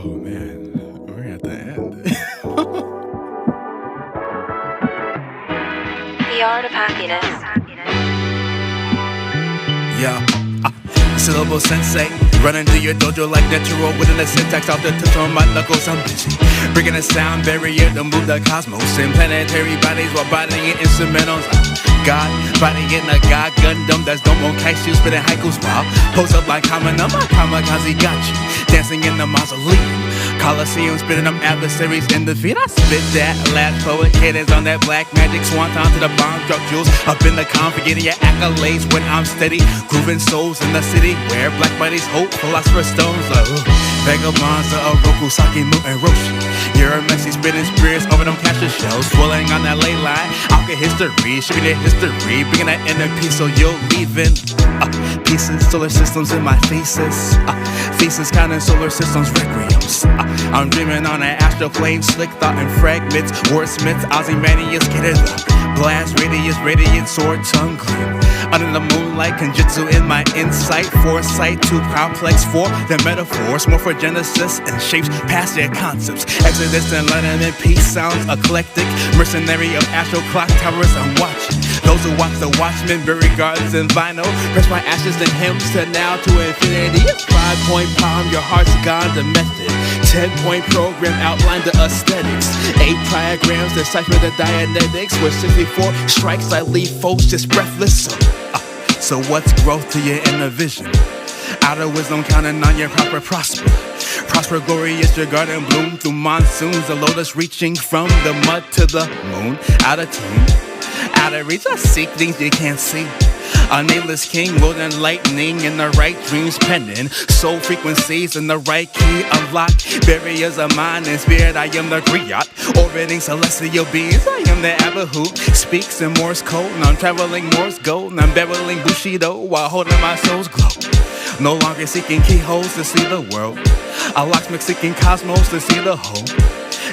Oh man, we're at the end. The art of happiness. Yeah. Syllable sensei, running through your dojo like natural within the syntax off the touch on my knuckles. I'm busy breaking the sound barrier to move the cosmos and planetary bodies while bodying instrumentals. God, body in a God Gundam that's don't want cash you spitting haikus while post up like Kamina, my kamikaze got you dancing in the mausoleum. Coliseum spitting up adversaries in the feet. I spit that last poet cadence on that black magic swanton to the bomb drop jewels up in the calm, forgetting your accolades when I'm steady grooving souls in the city where black bodies hope philosopher's stones like vagabonds of Oroku, Sake, Mu, and Roshi. You're a messy spitting spirits over them capture shells swirling on that ley line. I'll get history, shipping their history, bringing that inner peace so you're leaving pieces, solar systems in my thesis, thesis counting solar systems requiems. I'm dreaming on an astral plane, slick thought and fragments, wordsmiths, Ozymandias, get it up. Blast, radius, radiant, sword, tongue gleam. Under the moonlight, conjutsu in my insight, foresight, too complex for the metaphors, more for genesis and shapes past their concepts. Exodus and London in peace sounds eclectic, mercenary of astral clock towers I'm watching. Those who watch the watchmen, bury gardens in vinyl, press my ashes and hymns to now to infinity. 5-point palm, your heart's gone, the method. 10-point program outlined the aesthetics. 8 diagrams decipher the dianetics. With 64 strikes I leave folks just breathless. So what's growth to your inner vision? Outer wisdom counting on your proper prosper. Prosper glorious your garden bloom through monsoons. The lotus reaching from the mud to the moon. Out of tune, out of reach, I seek things you can't see. A nameless king, golden lightning in the right dreams pending. Soul frequencies in the right key unlock. Barriers of mind and spirit, I am the griot. Orbiting celestial beings, I am the Abba who speaks in Morse code. And I'm traveling Morse gold, and I'm babbling Bushido while holding my soul's glow. No longer seeking keyholes to see the world. A locksmith seeking cosmos to see the whole.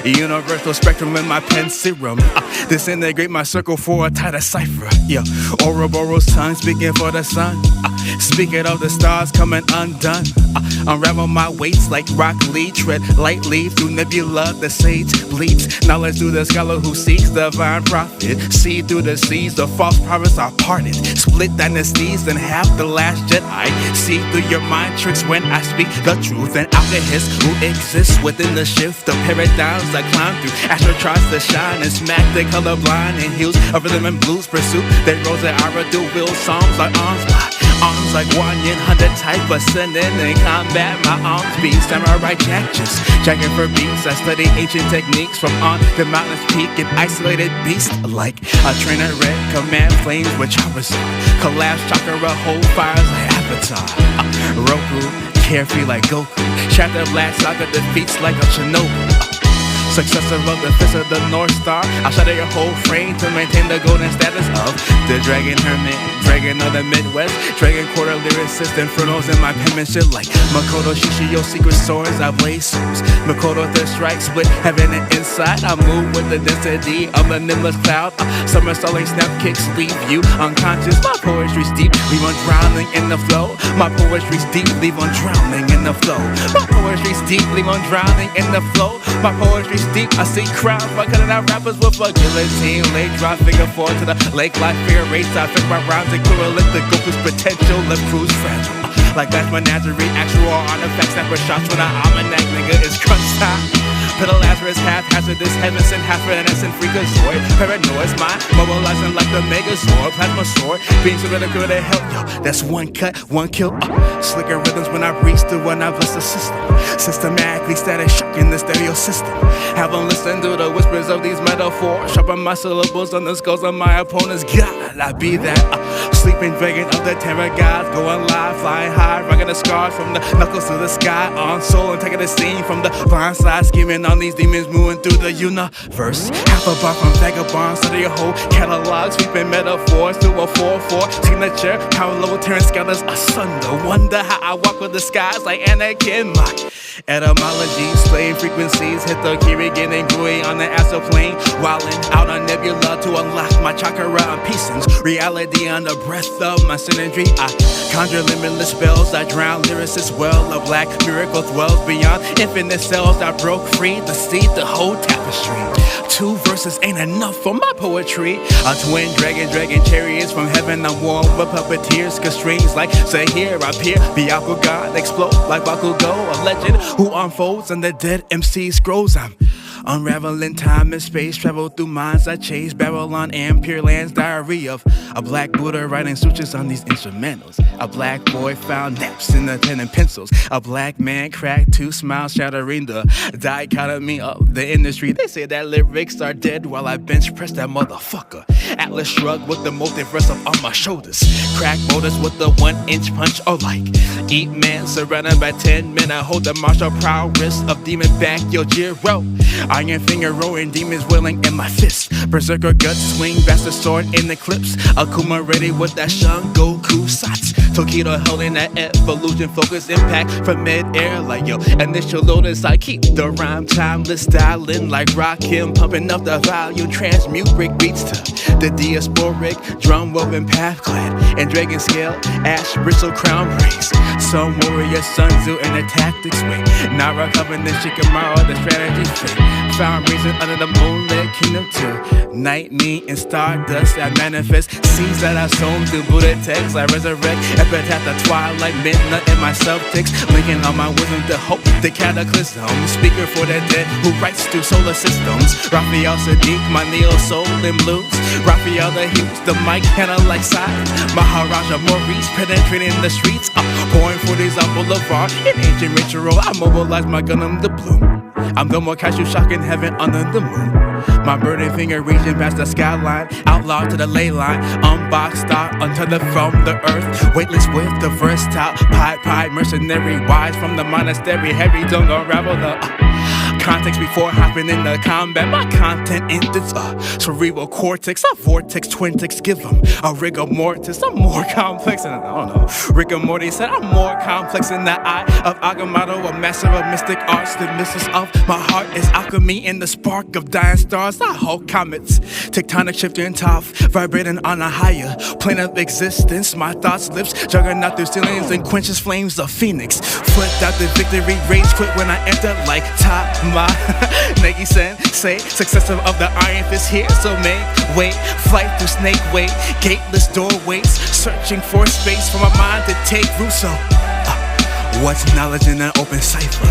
Universal spectrum in my pen serum. Disintegrate my circle for a tighter cipher. Yeah, Ouroboros tongue speaking for the sun. Speaking of the stars coming undone. Unravel my weights like Rock Lee. Tread lightly through nebula. The sage bleeds knowledge through the scholar who seeks divine profit. See through the seas the false prophets are parted. Split dynasties and half the last Jedi. See through your mind tricks when I speak the truth. And alchemists who exist within the shift of paradigms I climb through. Astro tries to shine and smack the colorblind and heals of rhythm and blues pursue. They rose at Ira do will songs like arms wide. Arms like one yin, 100 type ascending in combat. My arms be samurai jack, just jacking for beats. I study ancient techniques from on the mountain's peak. An isolated beast like a trainer red. Command flames with choppers on. Collapse chakra, hold fires like Avatar. Roku, carefree like Goku. Shatter blast saga defeats like a Shinobu. Successor of the fist of the North Star. I'll shatter your whole frame to maintain the golden status of the Dragon Hermit, Dragon of the Midwest, Dragon Quarter lyricist, infernos in my penmanship like Makoto Shishio, secret swords, I blaze souls. Makoto third strike, split heaven and inside. I move with the density of a nimbless cloud. Somersaulting snap kicks leave you unconscious. My poetry's deep, leave on drowning in the flow. My poetry's deep, leave on drowning in the flow. My poetry's deep, leave on drowning in the flow. My poetry's deep, I see crowds by cutting out rappers with a guillotine. Late drop, figure 4 to the lake like fear race. I fit my rhymes equivalent to Goku's potential. Left cruise fragile. Like that's menagerie, actual artifacts, snapper shots when I almanac, nigga, it's crunch time. Pedal Lazarus, haphazardous, heaven sent, half evanescent, freakazoid. Paranoid's mind, mobilizing like the Megazord. Plasma sword, being so critical to help, yo. That's one cut, one kill. Slicker rhythms when I breeze through when I bless the system. Systematically static shock in the stereo system. Have them listen to the whispers of these metaphors. Sharpen my syllables on the skulls of my opponents. God, I be that sleeping dragon of the terror gods. Going live, flying high, rocking the scars from the knuckles to the sky. On soul and taking the scene from the blind side. Scheming on these demons moving through the universe. Half a bar from Vagabond, study your whole catalog. Sweeping metaphors through a 4-4 signature. Power low, tearing scholars asunder. Wonder how I walk with the skies like Anakin. My etymology, slaying frequencies. Hit the Kirigan and Gui on the astral plane. Wildin' out on Nebula. nebula to unlock my chakra and pieces. Reality on the breath of my synergy. I conjure limitless spells. I drown lyricists well. A black miracle dwells beyond infinite cells. I broke free to see the whole tapestry. 2 verses ain't enough for my poetry. A twin dragon chariots from heaven. I'm warm with puppeteers. Cause strings like say here I appear. Byakugan God explode like Bakugo. A legend who unfolds on the dead MC scrolls. I'm unraveling time and space, travel through minds I chase, Babylon and Pure Land's diary of a black Buddha writing sutras on these instrumentals. A black boy found naps in the pen and pencils. A black man cracked 2 smiles, shattering the dichotomy of the industry. They say that lyrics are dead while I bench press that motherfucker. Atlas shrugged with the multiverse up on my shoulders. Crack boulders with the 1-inch punch, or like eat man surrounded by 10 men. I hold the martial prowess of demon back Yojiro. Iron finger rolling, demons wailing in my fist. Berserker guts swing, bastard sword in eclipse. Akuma ready with that Goku Sats. Tokido holding that evolution focus impact from mid-air like yo. Initial lotus, I keep the rhyme timeless styling like Rakim, pumping up the volume, transmute brick beats to the diasporic drum woven path clad and dragon scale ash bristle crown breaks. Some warrior Sun Tzu and the tactics wing. Nara covering the Shikamaru, the strategy fit. Found reason under the moonlit kingdom to night me and stardust I manifest seeds that I sown through Buddha texts. I resurrect epitaph the twilight midnight in my self-ticks, linking all my wisdom to hope the cataclysm. Speaker for the dead who writes through solar systems. Raphael Sadiq, my neo soul in blues. Raphael the hues, the mic kinda like side. Maharaja Maurice penetrating the streets, pouring 40s on Boulevard. In ancient ritual, I mobilize my gunum to bloom. I'm the more cashew shocking heaven under the moon. My burning finger reaching past the skyline, outlawed to the ley line, unboxed out untethered from the earth, weightless with the versatile, pied mercenary, wise from the monastery, heavy don't unravel the context before hopping into combat. My content enters cerebral cortex, a vortex, twin ticks, give them a rigor mortis. I'm more complex than, I don't know, Rick and Morty said I'm more complex than the eye of Agamotto, a master of mystic arts. The mistress of my heart is alchemy in the spark of dying stars. I hold comets, tectonic shifting top, vibrating on a higher plane of existence. My thoughts lips juggernaut through ceilings and quenches flames of phoenix. Flipped out the victory, rage quit when I enter like top. My Negi say successive of the iron fist here, so make wait, flight through snake way, gateless doorways, searching for space for my mind to take root. So what's knowledge in an open cipher?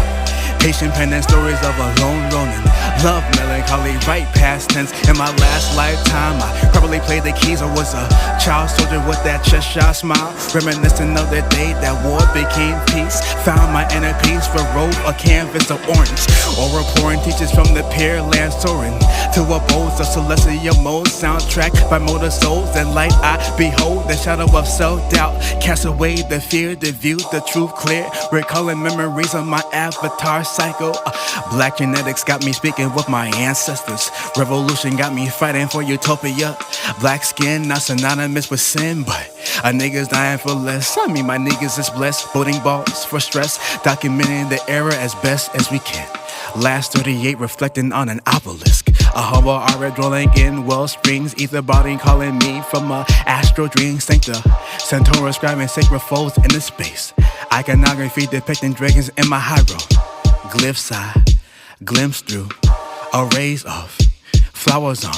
Patient pen and stories of a lone ronin. Love melancholy, right past tense. In my last lifetime, I probably played the keys or was a child soldier with that Cheshire smile. Reminiscent of the day that war became peace. Found my inner peace for robe, a canvas of orange. Or pouring teachers from the Pier Land soaring to abodes of celestial mode. Soundtrack by motor souls and light I behold. The shadow of self-doubt cast away the fear, the view, the truth clear. Recalling memories of my avatar cycle. Black genetics got me speaking with my ancestors. Revolution got me fighting for utopia. Black skin not synonymous with sin, but a nigga's dying for less. I mean my niggas is blessed, voting balls for stress, documenting the era as best as we can. Last 38 reflecting on an obelisk. A humble aura dwelling in well springs. Ether body calling me from a astral dream. Sancta Centaurus scribing sacred folds in the space. Iconography depicting dragons in my high road. Glyphs I glimpse through, arrays of flowers on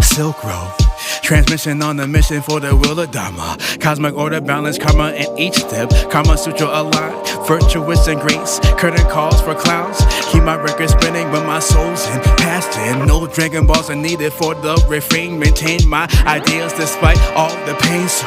Silk Road. Transmission on the mission for the will of Dharma. Cosmic order, balance, karma in each step. Karma Sutra aligned, virtuous and grace. Curtain calls for clowns. Keep my record spinning when my soul's in past ten. No Dragon Balls are needed for the refrain. Maintain my ideals despite all the pain. So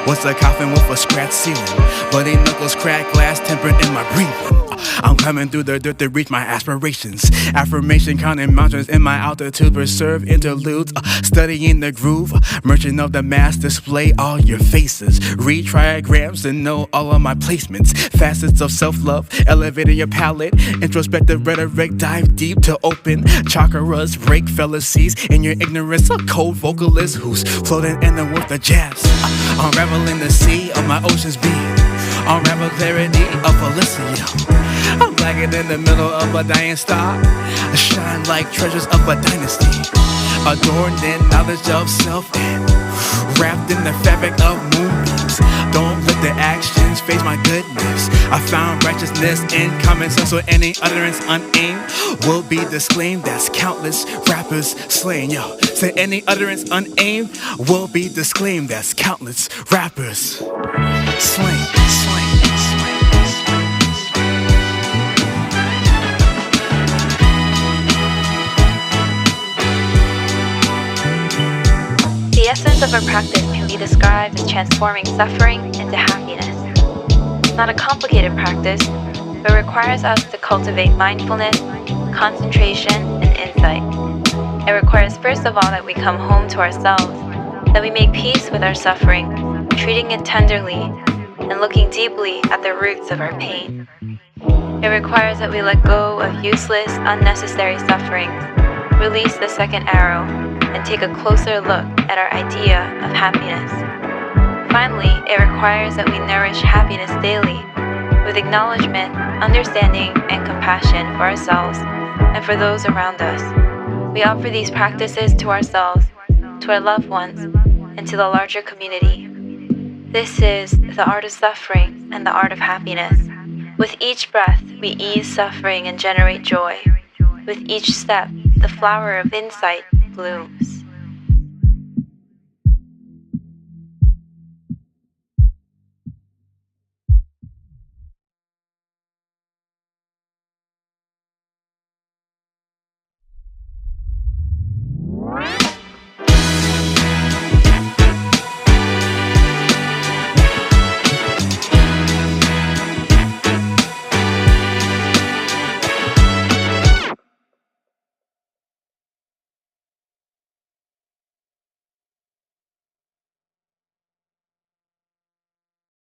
what's a coffin with a scratched ceiling? Bloody knuckles crack glass tempered in my breathing. I'm climbing through the dirt to reach my aspirations. Affirmation counting mountains in my altitude. Preserve interludes, studying the groove. Merchant of the mass, display all your faces. Read triagrams and know all of my placements. Facets of self-love, elevating your palate. Introspective rhetoric, dive deep to open chakras. Break fallacies in your ignorance. A cold vocalist who's floating in the with the jazz. Unraveling the sea of my ocean's being. Unravel clarity of Felicity. I'm blackened in the middle of a dying star. Shine like treasures of a dynasty. adorned in knowledge of self and wrapped in the fabric of moonbeams. Don't let the actions face my goodness. I found righteousness in common sense, so any utterance unaimed will be disclaimed. That's countless rappers slain. Yo, say any utterance unaimed will be disclaimed. That's countless rappers slain. The essence of our practice can be described as transforming suffering into happiness. It's not a complicated practice, but requires us to cultivate mindfulness, concentration, and insight. It requires first of all that we come home to ourselves, that we make peace with our suffering, treating it tenderly, and looking deeply at the roots of our pain. It requires that we let go of useless, unnecessary sufferings, release the second arrow, and take a closer look at our idea of happiness. Finally, it requires that we nourish happiness daily with acknowledgement, understanding, and compassion for ourselves and for those around us. We offer these practices to ourselves, to our loved ones, and to the larger community. This is the art of suffering and the art of happiness. With each breath, we ease suffering and generate joy. With each step, the flower of insight blooms.